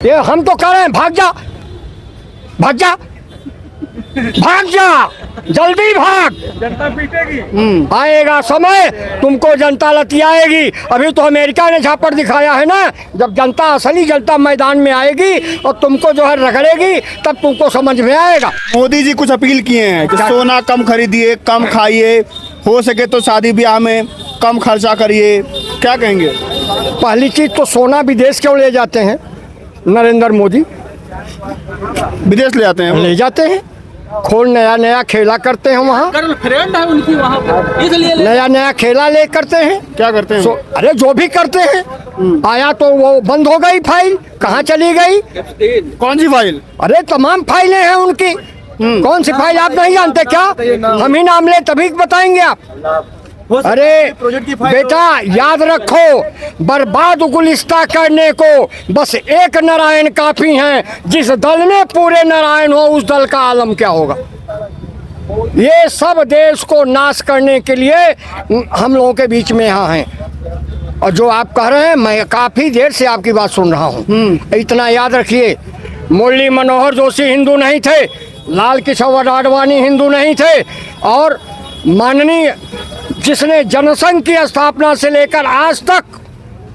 ये हम तो कह रहे हैं भाग जा, भाग जा, भाग जा, जल्दी भाग। जनता पीटेगी। आएगा समय तुमको जनता लतियाएगी। अभी तो अमेरिका ने झापड़ दिखाया है ना, जब जनता असली जनता मैदान में आएगी और तुमको जो है रगड़ेगी तब तुमको समझ में आएगा। मोदी जी कुछ अपील किए हैं कि सोना कम खरीदिए, कम खाइए, हो सके तो शादी ब्याह में कम खर्चा करिए, क्या कहेंगे? पहली चीज तो सोना विदेश क्यों ले जाते हैं नरेंद्र मोदी? विदेश ले जाते हैं वो? ले जाते हैं, खोल नया नया खेला करते हैं वहाँ, फ्रेंड है उनकी वहाँ पर, इसलिए नया नया खेला ले करते हैं। क्या करते हैं? अरे जो भी करते हैं, आया तो वो बंद हो गई फाइल, कहाँ चली गई? कौन सी फाइल? अरे तमाम फाइलें हैं उनकी। कौन सी फाइल आप नहीं जानते क्या? हम ही नाम ले तभी बताएंगे आप। अरे बेटा याद रखो, बर्बाद गुलिस्ता करने को बस एक नारायण काफी हैं। जिस दल में पूरे नारायण हो उस दल का आलम क्या होगा? ये सब देश को नाश करने के लिए हम लोगों के बीच में यहाँ हैं। और जो आप कह रहे हैं, मैं काफी देर से आपकी बात सुन रहा हूँ। इतना याद रखिए, मुरली मनोहर जोशी हिंदू नहीं थे, लाल किशोर आडवाणी हिंदू नहीं थे, और माननीय जिसने जनसंघ की स्थापना से लेकर आज तक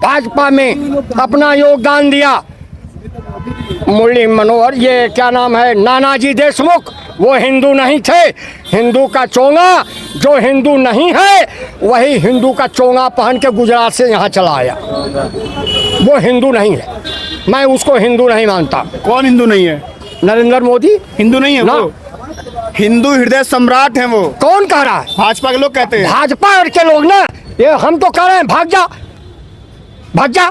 भाजपा में अपना योगदान दिया, मुरली मनोहर, ये क्या नाम है, नानाजी देशमुख, वो हिंदू नहीं थे। हिंदू का चोंगा, जो हिंदू नहीं है वही हिंदू का चोंगा पहन के गुजरात से यहाँ चला आया, वो हिंदू नहीं है। मैं उसको हिंदू नहीं मानता। कौन हिंदू नहीं है? नरेंद्र मोदी हिंदू नहीं है ना। वो? हिंदू हृदय सम्राट हैं वो। कौन कह रहा है? भाजपा के लोग कहते हैं। भाजपा के लोग ना, ये हम तो कह रहे हैं भाग जा, भाग जा,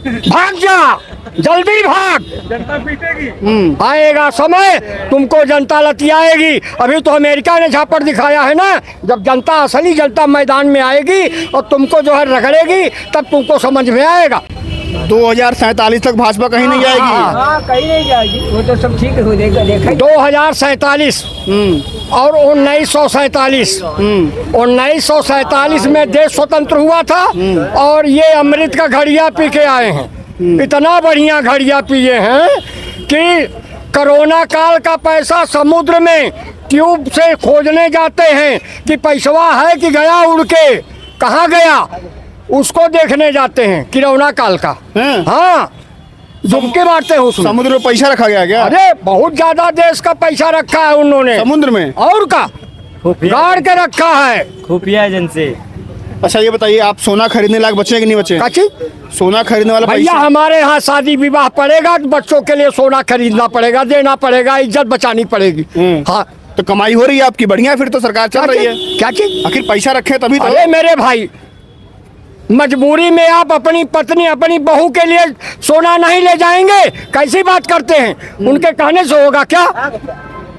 भाग जा, जल्दी भाग। जनता पीटेगी। आएगा समय तुमको जनता लतियाएगी। अभी तो अमेरिका ने झापड़ दिखाया है ना, जब जनता असली जनता मैदान में आएगी और तुमको जो है रगड़ेगी तब तुमको समझ में आएगा। 2047 तक भाजपा कहीं नहीं जाएगी। हाँ कहीं नहीं जाएगी, वो तो सब ठीक हो जाएगा, देखा 2047 और 1947, 1947 में देश स्वतंत्र हुआ था और ये अमृत का घड़िया पी के आए हैं। इतना बढ़िया घड़िया पिए हैं कि कोरोना काल का पैसा समुद्र में ट्यूब से खोजने जाते हैं कि पैसवा है कि गया उड़ के, कहाँ गया उसको देखने जाते हैं। कोरोना काल का, हाँ, डुबके मारते हैं उसमें। समुद्र में पैसा रखा गया क्या? अरे बहुत ज्यादा देश का पैसा रखा है उन्होंने समुद्र में, और का गाड़ के रखा है खुफिया एजेंसी। अच्छा ये बताइए, आप सोना खरीदने लायक बचे कि नहीं बचे? काची? सोना खरीदने वाला भैया पैसा? हमारे यहाँ शादी विवाह पड़ेगा तो बच्चों के लिए सोना खरीदना पड़ेगा, देना पड़ेगा, इज्जत बचानी पड़ेगी। हाँ, तो कमाई हो रही है आपकी बढ़िया, फिर तो सरकार चल रही है। क्या चीज? आखिर पैसा रखे तभी तो। अरे मेरे भाई, मजबूरी में आप अपनी पत्नी अपनी बहू के लिए सोना नहीं ले जाएंगे? कैसी बात करते हैं? उनके कहने से होगा क्या?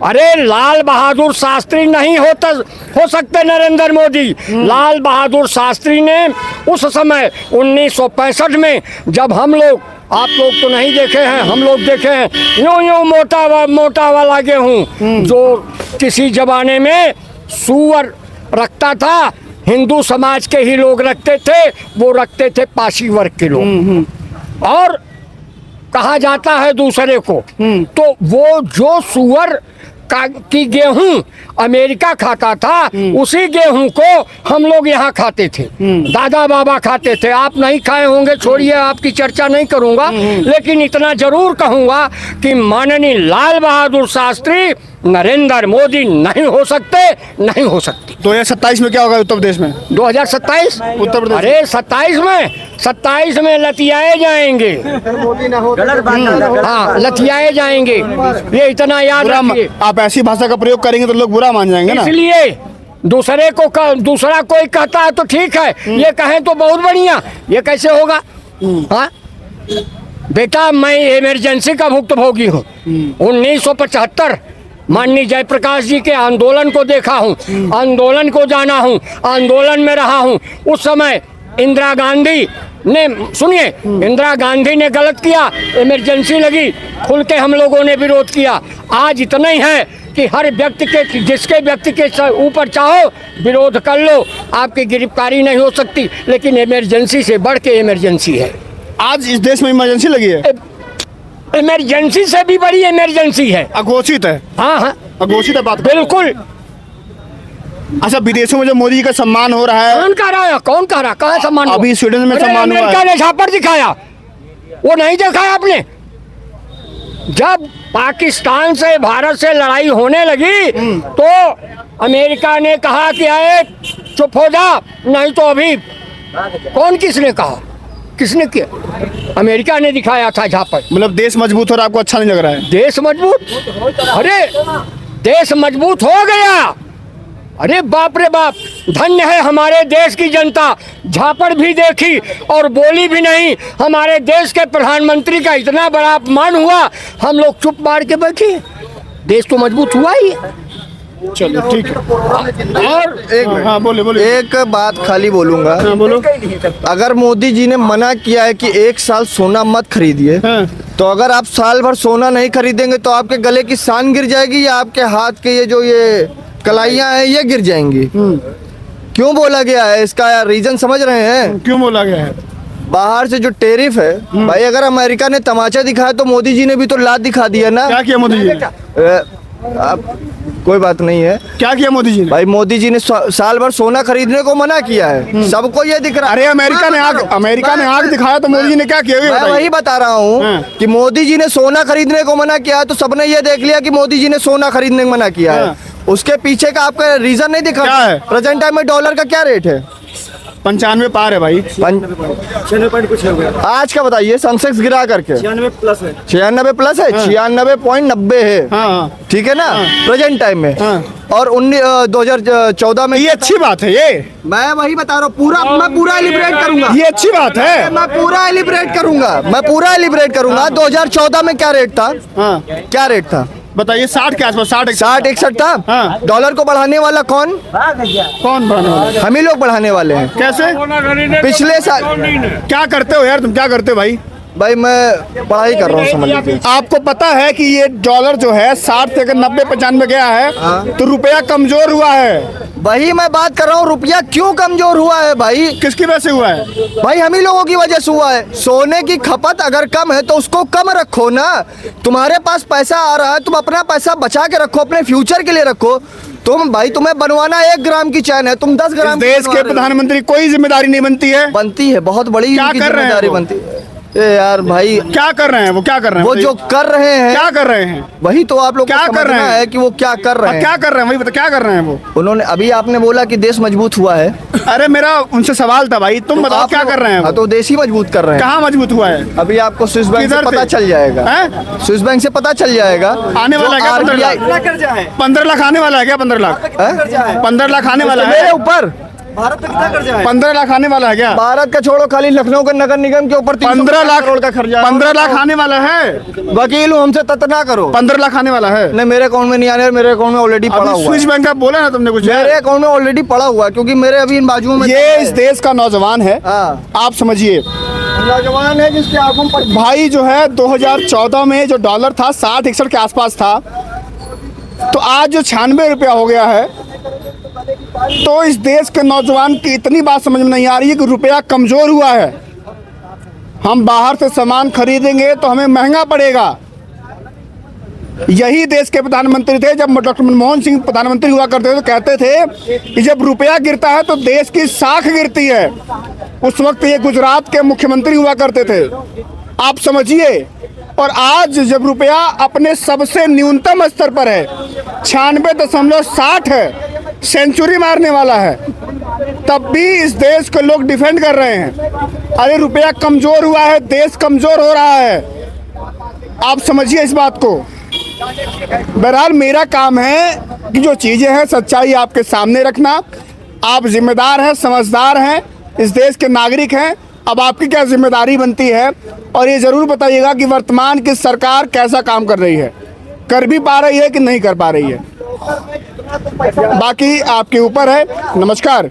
अरे लाल बहादुर शास्त्री नहीं हो सकते नरेंद्र मोदी। लाल बहादुर शास्त्री ने उस समय 1965 में, जब हम लोग, आप लोग तो नहीं देखे हैं, हम लोग देखे हैं, यूं यूं मोटा वाला गेहूं जो किसी जमाने में सूअर रखता था, हिंदू समाज के ही लोग रखते थे, वो रखते थे पासी वर्ग के लोग, और कहा जाता है दूसरे को। तो वो जो सूअर की गेहूं अमेरिका खाता था, उसी गेहूं को हम लोग यहाँ खाते थे, दादा बाबा खाते थे। आप नहीं खाए होंगे, छोड़िए, आपकी चर्चा नहीं करूंगा, लेकिन इतना जरूर कहूंगा कि माननीय लाल बहादुर शास्त्री नरेंद्र मोदी नहीं हो सकते, नहीं हो सकती। 2027 में क्या होगा उत्तर प्रदेश में? 2027 उत्तर प्रदेश? अरे 27 में लतियाए जाएंगे। हाँ, लतियाए जाएंगे, ये इतना याद रखिए। आप ऐसी भाषा का प्रयोग करेंगे तो लोग बुरा मान जाएंगे ना। इसलिए दूसरा कोई कहता है तो ठीक है, ये कहें तो बहुत बढ़िया, ये कैसे होगा? हाँ बेटा, मैं इमरजेंसी का भुक्तभोगी हूँ। 1975 माननीय जयप्रकाश जी के आंदोलन को देखा हूँ, आंदोलन को जाना हूँ, आंदोलन में रहा हूँ। उस समय इंदिरा गांधी ने, सुनिए, इंदिरा गांधी ने गलत किया, इमरजेंसी लगी, खुल के हम लोगों ने विरोध किया। आज इतना ही है कि हर व्यक्ति के, जिसके व्यक्ति के ऊपर चाहो विरोध कर लो, आपकी गिरफ्तारी नहीं हो सकती, लेकिन इमरजेंसी से बढ़ के इमरजेंसी है। आज इस देश में इमरजेंसी लगी है। इमरजेंसी से भी बड़ी इमरजेंसी है। अघोषित है, हाँ हाँ अघोषित है बात। बिल्कुल। अच्छा, विदेशों में जो मोदी जी का सम्मान हो रहा है, कौन कह रहा है, कौन कह रहा, कहाँ सम्मान हुआ? अभी स्वीडन में अरे सम्मान हुआ अमेरिका है। ने झापड़ दिखाया, वो नहीं दिखाया आपने? जब पाकिस्तान से भारत से लड़ाई होने लगी तो अमेरिका ने कहा कि अरे चुप हो जा, नहीं तो अभी। कौन किसने कहा, किसने किया? अमेरिका ने दिखाया था झापड़। मतलब देश मजबूत हो रहा है, आपको अच्छा नहीं लग रहा है? देश मजबूत, अरे देश मजबूत हो गया। अरे बाप रे बाप, धन्य है हमारे देश की जनता, झापड़ भी देखी और बोली भी नहीं। हमारे देश के प्रधानमंत्री का इतना बड़ा अपमान हुआ, हम लोग चुप मार के बैठे। देश तो मजबूत हुआ ही है। चलो ठीक है। और हाँ बोले बोले। एक बात खाली बोलूंगा, हाँ बोलो। अगर मोदी जी ने मना किया है कि 1 साल सोना मत खरीदिए, हाँ। तो अगर आप साल भर सोना नहीं खरीदेंगे तो आपके गले की शान गिर जाएगी या आपके हाथ के ये कलाइयां हैं ये गिर जाएंगी। क्यों बोला गया है, इसका रीजन समझ रहे हैं? क्यों बोला गया है? बाहर से जो टैरिफ है, भाई अगर अमेरिका ने तमाचा दिखाया तो मोदी जी ने भी तो लात दिखा दिया ना। क्या किया मोदी जी ने? अब कोई बात नहीं है। क्या किया मोदी जी ने? भाई मोदी जी ने साल भर सोना खरीदने को मना किया है, सबको ये दिख रहा है। अरे अमेरिका ने आग दिखाया तो मोदी जी ने क्या किया? ये मैं बताइए। वही बता रहा हूँ हाँ। कि मोदी जी ने सोना खरीदने को मना किया है, तो सबने ये देख लिया कि मोदी जी ने सोना खरीदने को मना किया है। हाँ। उसके पीछे का आपका रीजन नहीं दिखा? क्या है? प्रेजेंट टाइम में डॉलर का क्या रेट है? 95 पार है भाई। 96 आज का बताइए, सेंसेक्स गिरा करके 96 प्लस है। 96 प्लस है, 96.90 है। हाँ ठीक है ना, प्रेजेंट टाइम में। हाँ। और 2014 में ये अच्छी बात है। ये मैं वही बता रहा हूँ, मैं पूरा एलिब्रेट करूंगा। ये अच्छी बात है। मैं पूरा एलिब्रेट करूंगा। 2014 में क्या रेट था? हाँ क्या रेट था बताइए। 60 के आसपास, 60-61 था। हाँ। डॉलर को बढ़ाने वाला कौन? कौन बढ़ाने वाला है? हम ही लोग बढ़ाने वाले हैं। कैसे? पिछले साल क्या करते हो यार, तुम क्या करते हो भाई? भाई मैं पढ़ाई कर रहा हूँ, समझ लीजिए। आपको पता है कि ये डॉलर जो है 60 से अगर 90-95 गया है तो रुपया कमजोर हुआ है। वही मैं बात कर रहा हूँ, रुपया क्यों कमजोर हुआ है भाई? किसकी वजह से हुआ है? भाई हम ही लोगों की वजह से हुआ है। सोने की खपत अगर कम है तो उसको कम रखो ना। तुम्हारे पास पैसा आ रहा है, तुम अपना पैसा बचा के रखो, अपने फ्यूचर के लिए रखो। तुम्हें बनवाना 1 ग्राम की चैन है, तुम 10 इस ग्राम देश के प्रधानमंत्री कोई जिम्मेदारी नहीं बनती है। बनती है, बहुत बड़ी क्या इनकी कर रहे हैं जिम्मेदारी वो? बनती है। ए यार भाई, क्या कर रहे हैं वो? क्या कर रहे हैं वो जो कर रहे हैं, क्या कर रहे हैं? वही तो आप लोग को क्या कर समझना रहे हैं? है कि वो क्या कर रहे हैं। क्या कर रहे हैं? वही बता, क्या कर रहे हैं वो? उन्होंने अभी आपने बोला कि देश मजबूत हुआ है। अरे मेरा उनसे सवाल था भाई, तुम बताओ आप क्या लोग- कर रहे हैं हाँ, वो? तो देश ही मजबूत कर रहे हैं। कहाँ मजबूत हुआ है? अभी आपको स्विस बैंक से किधर पता से? चल जाएगा। हैं? स्विस बैंक से पता चल जाएगा। आने वाला है क्या? 15 लाख? 15 लाख आने वाला है क्या? 15 लाख? 15 लाख आने वाला मेरे है? ऊपर 15 लाख आने वाला है क्या? भारत का छोड़ो, खाली लखनऊ के नगर निगम के ऊपर 15 लाख करोड़ का खर्चा। 15 लाख आने वाला है। वकील हूँ, हमसे तत ना करो। 15 लाख आने वाला है। नहीं, मेरे अकाउंट में नहीं आने, मेरे अकाउंट में ऑलरेडी पड़ा अभी हुआ स्विस है। बैंक का बोला ना तुमने कुछ? मेरे अकाउंट में ऑलरेडी पड़ा हुआ है, क्योंकि मेरे अभी इन बाजुओं में ये इस देश का नौजवान है। हाँ, आप समझिए, नौजवान है जिसके आंखों पर भाई जो है 2014 में जो डॉलर था 60-61 के आसपास था, तो आज जो 96 रुपया हो गया है। तो इस देश के नौजवान की इतनी बात समझ में नहीं आ रही है कि रुपया कमजोर हुआ है। हम बाहर से सामान खरीदेंगे तो हमें महंगा पड़ेगा। यही देश के प्रधानमंत्री थे जब डॉक्टर मनमोहन सिंह प्रधानमंत्री हुआ करते थे, तो कहते थे कि जब रुपया गिरता है तो देश की साख गिरती है। उस वक्त ये गुजरात के मुख्यमंत्री हुआ करते थे, आप समझिए। और आज जब रुपया अपने सबसे न्यूनतम स्तर पर है, 96.60 है, सेंचुरी मारने वाला है, तब भी इस देश को लोग डिफेंड कर रहे हैं। अरे रुपया कमजोर हुआ है, देश कमजोर हो रहा है, आप समझिए इस बात को। बहरहाल मेरा काम है कि जो चीज़ें हैं सच्चाई आपके सामने रखना। आप जिम्मेदार हैं, समझदार हैं, इस देश के नागरिक हैं। अब आपकी क्या जिम्मेदारी बनती है, और ये ज़रूर बताइएगा कि वर्तमान की सरकार कैसा काम कर रही है, कर भी पा रही है कि नहीं कर पा रही है। बाकी आपके ऊपर है। नमस्कार।